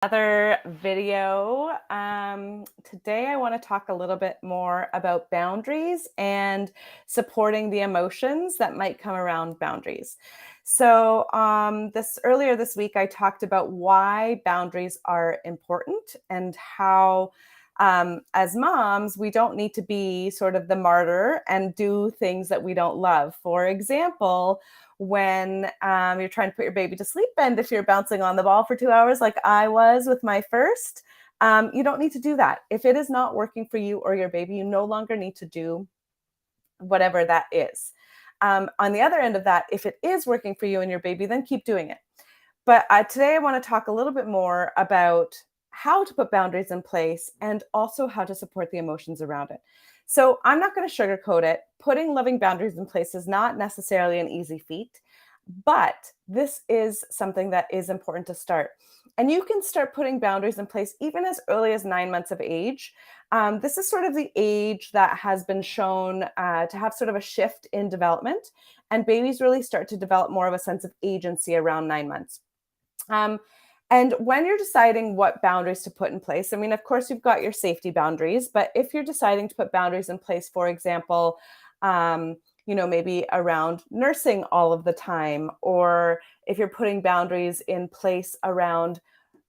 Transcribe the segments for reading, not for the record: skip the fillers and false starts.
Another video. Today, I want to talk a little bit more about boundaries and supporting the emotions that might come around boundaries. This earlier this week, I talked about why boundaries are important and how, as moms, we don't need to be sort of the martyr and do things that we don't love. For example, when you're trying to put your baby to sleep. And if you're bouncing on the ball for 2 hours, like I was with my first, you don't need to do that. If it is not working for you or your baby, you no longer need to do whatever that is. On the other end of that, if it is working for you and your baby, then keep doing it. But today I want to talk a little bit more about how to put boundaries in place and also how to support the emotions around it. So I'm not going to sugarcoat it. Putting loving boundaries in place is not necessarily an easy feat, but this is something that is important to start. And you can start putting boundaries in place even as early as 9 months of age. This is sort of the age that has been shown to have sort of a shift in development, and babies really start to develop more of a sense of agency around 9 months. Um, and when you're deciding what boundaries to put in place, I mean, of course, you've got your safety boundaries, but if you're deciding to put boundaries in place, for example, um, maybe around nursing all of the time, or if you're putting boundaries in place around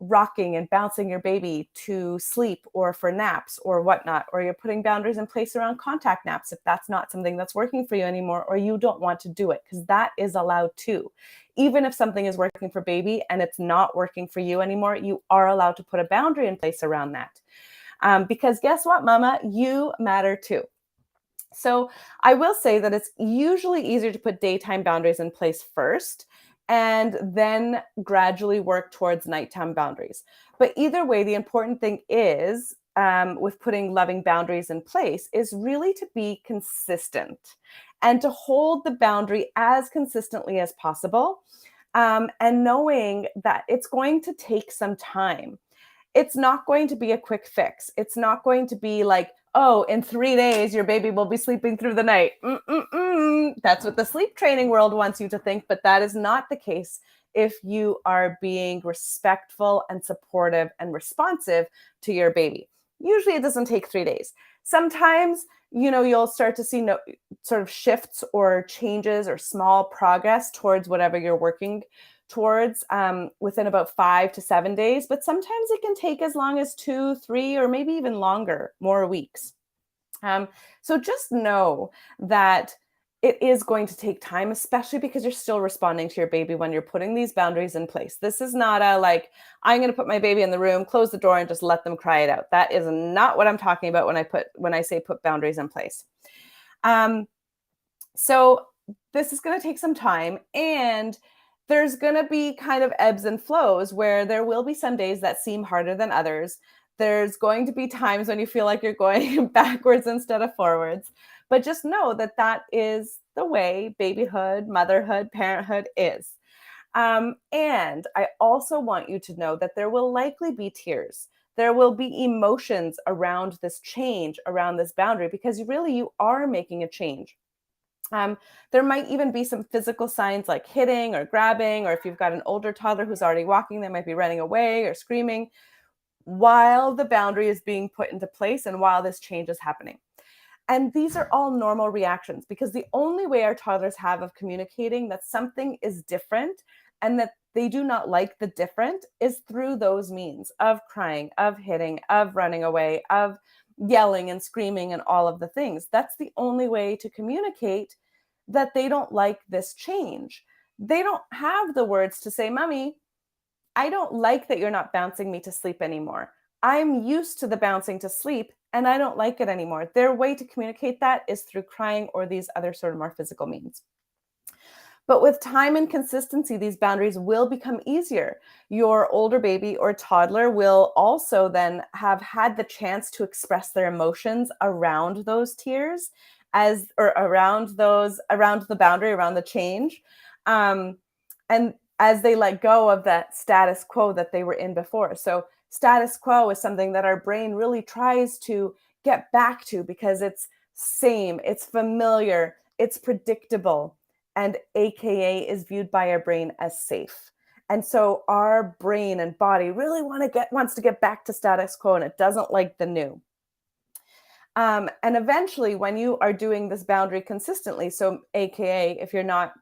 rocking and bouncing your baby to sleep or for naps or whatnot, or you're putting boundaries in place around contact naps if that's not something that's working for you anymore, or you don't want to do it, because that is allowed too. Even if something is working for baby and it's not working for you anymore, you are allowed to put a boundary in place around that. Because guess what, mama? You matter too. So I will say that it's usually easier to put daytime boundaries in place first and then gradually work towards nighttime boundaries. But either way, the important thing is with putting loving boundaries in place is really to be consistent and to hold the boundary as consistently as possible, and knowing that it's going to take some time. It's not going to be a quick fix. It's not going to be like, oh, in 3 days, your baby will be sleeping through the night. That's what the sleep training world wants you to think, but that is not the case if you are being respectful and supportive and responsive to your baby. Usually it doesn't take 3 days. Sometimes, you'll start to see sort of shifts or changes or small progress towards whatever you're working towards within about 5 to 7 days, but sometimes it can take as long as 2, 3, or maybe even longer, more weeks. So just know that it is going to take time, especially because you're still responding to your baby when you're putting these boundaries in place. This is not a like, I'm going to put my baby in the room, close the door, and just let them cry it out. That is not what I'm talking about when I say put boundaries in place. So this is going to take some time, and there's going to be kind of ebbs and flows where there will be some days that seem harder than others. There's going to be times when you feel like you're going backwards instead of forwards. But just know that that is the way babyhood, motherhood, parenthood is. And I also want you to know that there will likely be tears. There will be emotions around this change, around this boundary, because really you are making a change. There might even be some physical signs like hitting or grabbing, or if you've got an older toddler who's already walking, they might be running away or screaming while the boundary is being put into place and while this change is happening. And these are all normal reactions, because the only way our toddlers have of communicating that something is different and that they do not like the different is through those means of crying, of hitting, of running away, of yelling and screaming and all of the things. That's the only way to communicate that they don't like this change. They don't have the words to say, Mommy, I don't like that you're not bouncing me to sleep anymore. I'm used to the bouncing to sleep and I don't like it anymore. Their way to communicate that is through crying or these other sort of more physical means. But with time and consistency, these boundaries will become easier. Your older baby or toddler will also then have had the chance to express their emotions around those tears, or around the boundary, around the change. And as they let go of that status quo that they were in before. So status quo is something that our brain really tries to get back to because it's same, it's familiar, it's predictable, and AKA is viewed by our brain as safe. And so our brain and body really wants to get back to status quo, and it doesn't like the new. And eventually, when you are doing this boundary consistently, so AKA if you're not,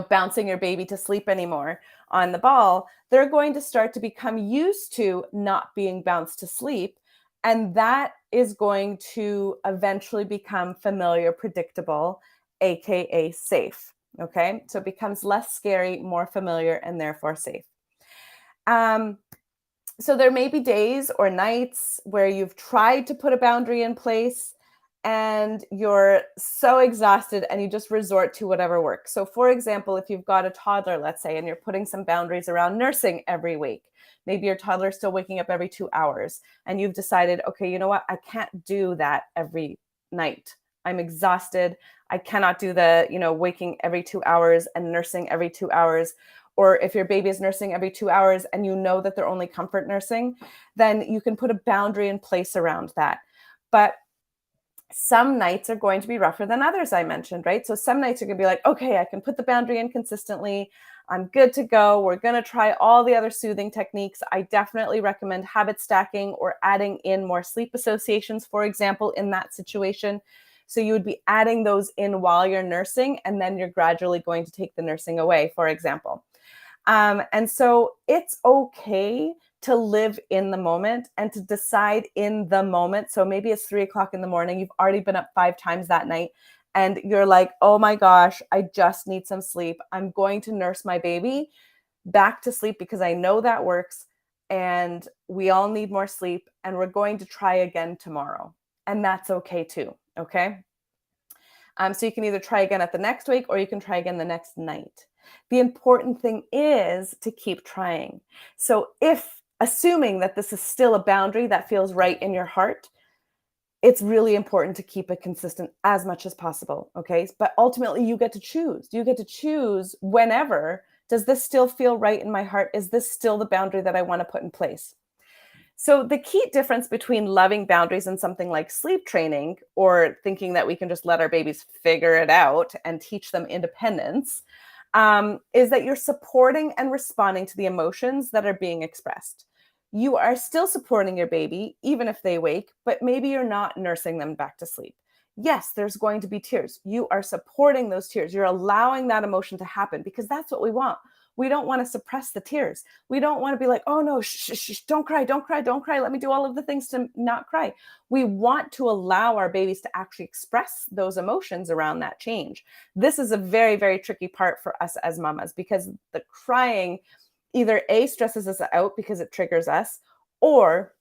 bouncing your baby to sleep anymore on the ball, they're going to start to become used to not being bounced to sleep. And that is going to eventually become familiar, predictable, AKA safe. Okay. So it becomes less scary, more familiar, and therefore safe. Um, so there may be days or nights where you've tried to put a boundary in place and you're so exhausted and you just resort to whatever works. So for example, if you've got a toddler, let's say, and you're putting some boundaries around nursing every week, maybe your toddler's still waking up every 2 hours and you've decided, okay, you know what? I can't do that every night. I'm exhausted. I cannot do the, waking every 2 hours and nursing every 2 hours. Or if your baby is nursing every 2 hours and you know that they're only comfort nursing, then you can put a boundary in place around that. But some nights are going to be rougher than others, I mentioned, right? So some nights are going to be like, okay, I can put the boundary in consistently. I'm good to go. We're going to try all the other soothing techniques. I definitely recommend habit stacking or adding in more sleep associations, for example, in that situation. So you would be adding those in while you're nursing, and then you're gradually going to take the nursing away, for example. And so it's okay to live in the moment and to decide in the moment. So maybe it's 3 o'clock in the morning. You've already been up 5 times that night. And you're like, oh my gosh, I just need some sleep. I'm going to nurse my baby back to sleep because I know that works. And we all need more sleep. And we're going to try again tomorrow. And that's okay too. Okay. So you can either try again at the next week or you can try again the next night. The important thing is to keep trying. So if assuming that this is still a boundary that feels right in your heart, it's really important to keep it consistent as much as possible. Okay. But ultimately, you get to choose. You get to choose whenever. Does this still feel right in my heart? Is this still the boundary that I want to put in place? So the key difference between loving boundaries and something like sleep training or thinking that we can just let our babies figure it out and teach them independence is that you're supporting and responding to the emotions that are being expressed. You are still supporting your baby, even if they wake, but maybe you're not nursing them back to sleep. Yes, there's going to be tears. You are supporting those tears. You're allowing that emotion to happen because that's what we want. We don't want to suppress the tears. We don't want to be like, oh no, shh, shh, shh, don't cry, don't cry, don't cry. Let me do all of the things to not cry. We want to allow our babies to actually express those emotions around that change. This is a very, very tricky part for us as mamas because the crying either A, stresses us out because it triggers us, or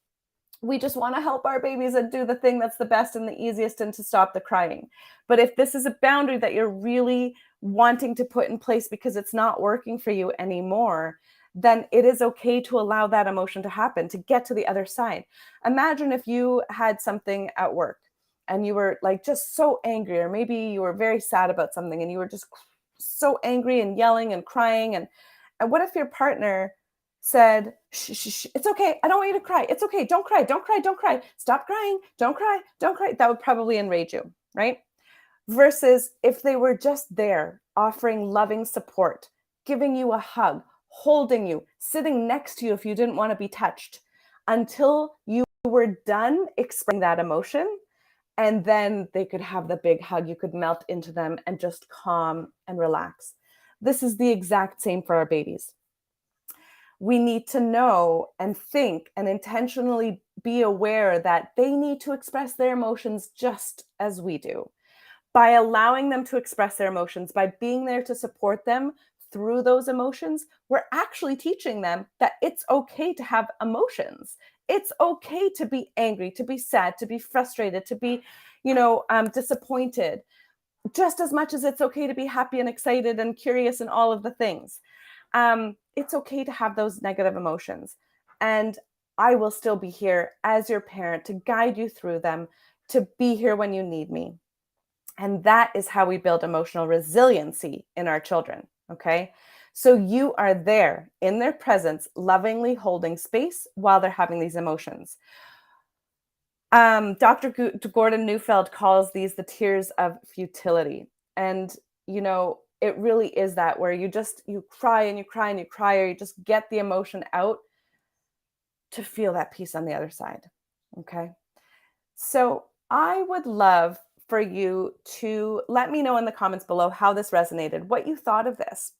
we just want to help our babies and do the thing that's the best and the easiest and to stop the crying. But if this is a boundary that you're really wanting to put in place because it's not working for you anymore, then it is okay to allow that emotion to happen, to get to the other side. Imagine if you had something at work and you were like just so angry, or maybe you were very sad about something and you were just so angry and yelling and crying. And what if your partner said, shh, shh, shh, it's okay. I don't want you to cry. It's okay. Don't cry. Don't cry. Don't cry. Stop crying. Don't cry. Don't cry. That would probably enrage you, right? Versus if they were just there offering loving support, giving you a hug, holding you, sitting next to you if you didn't want to be touched until you were done expressing that emotion. And then they could have the big hug. You could melt into them and just calm and relax. This is the exact same for our babies. We need to know and think and intentionally be aware that they need to express their emotions just as we do. By allowing them to express their emotions, by being there to support them through those emotions, we're actually teaching them that it's okay to have emotions. It's okay to be angry, to be sad, to be frustrated, to be, disappointed, just as much as it's okay to be happy and excited and curious and all of the things. It's okay to have those negative emotions. And I will still be here as your parent to guide you through them, to be here when you need me. And that is how we build emotional resiliency in our children. Okay. So you are there in their presence, lovingly holding space while they're having these emotions. Dr. Gordon Neufeld calls these the tears of futility. And, it really is that where you cry and you cry and you cry, or you just get the emotion out to feel that peace on the other side. Okay. So I would love for you to let me know in the comments below how this resonated, what you thought of this.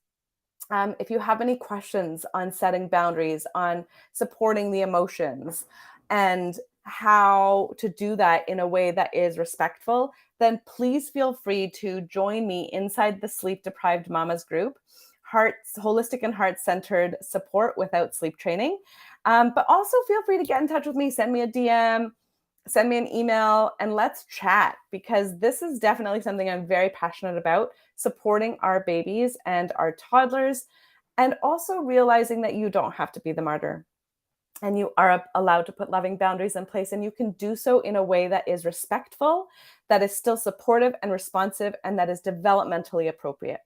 If you have any questions on setting boundaries, on supporting the emotions, and how to do that in a way that is respectful, then please feel free to join me inside the Sleep Deprived Mamas group, holistic and heart centered support without sleep training. But also feel free to get in touch with me, send me a DM, send me an email, and let's chat, because this is definitely something I'm very passionate about, supporting our babies and our toddlers, and also realizing that you don't have to be the martyr, and you are allowed to put loving boundaries in place, and you can do so in a way that is respectful, that is still supportive and responsive, and that is developmentally appropriate.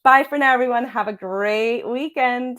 Bye for now, everyone. Have a great weekend.